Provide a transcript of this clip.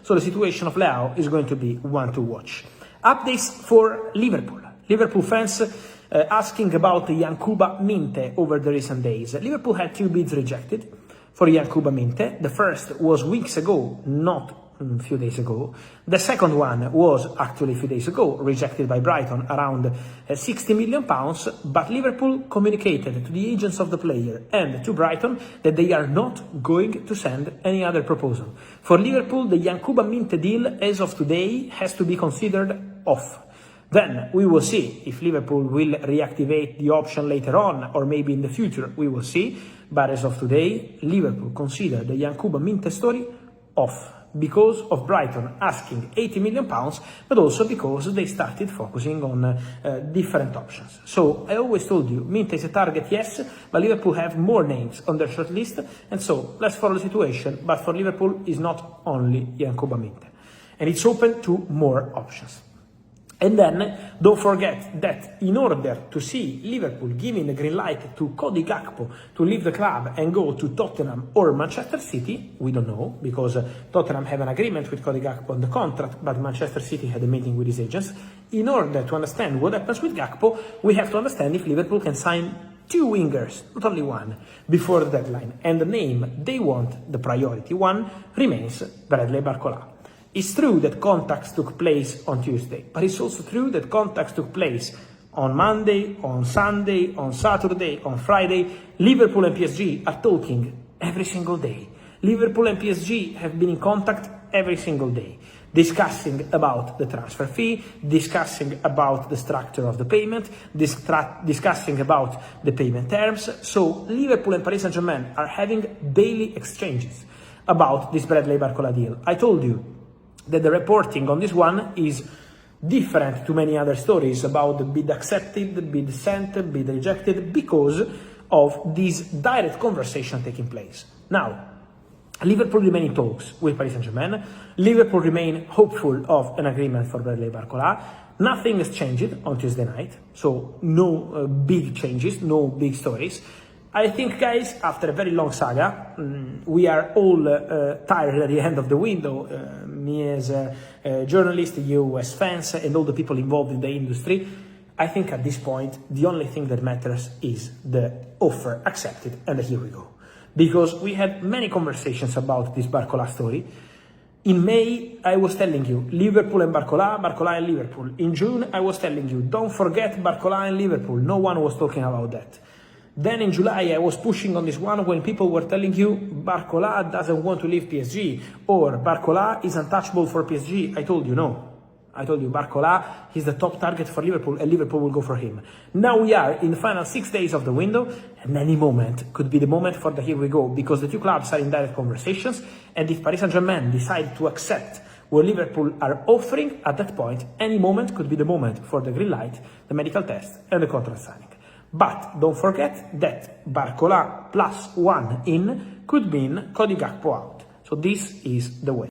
So the situation of Leao is going to be one to watch. Updates for Liverpool. Liverpool fans asking about Yankuba Minte over the recent days. Liverpool had 2 bids rejected for Yankuba Minte. The first was weeks ago, not a few days ago. The second one was actually a few days ago, rejected by Brighton, around £60 million, but Liverpool communicated to the agents of the player and to Brighton that they are not going to send any other proposal. For Liverpool, the Yankuba Minte deal as of today has to be considered off. Then we will see if Liverpool will reactivate the option later on, or maybe in the future, we will see. But as of today, Liverpool consider the Yankuba Minte story off, because of Brighton asking £80 million, but also because they started focusing on different options. So I always told you, Minte is a target, yes, but Liverpool have more names on their shortlist, and so let's follow the situation. But for Liverpool, is not only Yankuba Minte, and it's open to more options. And then, don't forget that in order to see Liverpool giving the green light to Cody Gakpo to leave the club and go to Tottenham or Manchester City, we don't know, because Tottenham have an agreement with Cody Gakpo on the contract, but Manchester City had a meeting with his agents. In order to understand what happens with Gakpo, we have to understand if Liverpool can sign 2 wingers, not only one, before the deadline. And the name they want, the priority one, remains Bradley Barcola. It's true that contacts took place on Tuesday, but it's also true that contacts took place on Monday, on Sunday, on Saturday, on Friday. Liverpool and PSG are talking every single day. Liverpool and PSG have been in contact every single day, discussing about the transfer fee, discussing about the structure of the payment, discussing about the payment terms. So Liverpool and Paris Saint-Germain are having daily exchanges about this Bradley Barcola deal. I told you that the reporting on this one is different to many other stories about the bid accepted, the bid sent, the bid rejected, because of this direct conversation taking place. Now, Liverpool remain in talks with Paris Saint-Germain. Liverpool remain hopeful of an agreement for Bradley Barcola. Nothing has changed on Tuesday night, so no big changes, no big stories. I think, guys, after a very long saga, we are all tired at the end of the window, me as a journalist, you as fans, and all the people involved in the industry. I think at this point, the only thing that matters is the offer accepted, and here we go. Because we had many conversations about this Barcola story. In May, I was telling you, Liverpool and Barcola, Barcola and Liverpool. In June, I was telling you, don't forget Barcola and Liverpool. No one was talking about that. Then in July, I was pushing on this one when people were telling you Barcola doesn't want to leave PSG, or Barcola is untouchable for PSG. I told you no. I told you Barcola is the top target for Liverpool, and Liverpool will go for him. Now we are in the final 6 days of the window, and any moment could be the moment for the here we go, because the 2 clubs are in direct conversations, and if Paris Saint-Germain decide to accept what Liverpool are offering, at that point, any moment could be the moment for the green light, the medical test, and the contract signing. But don't forget that Barcola plus 1 in could mean Cody Gakpo out. So this is the way.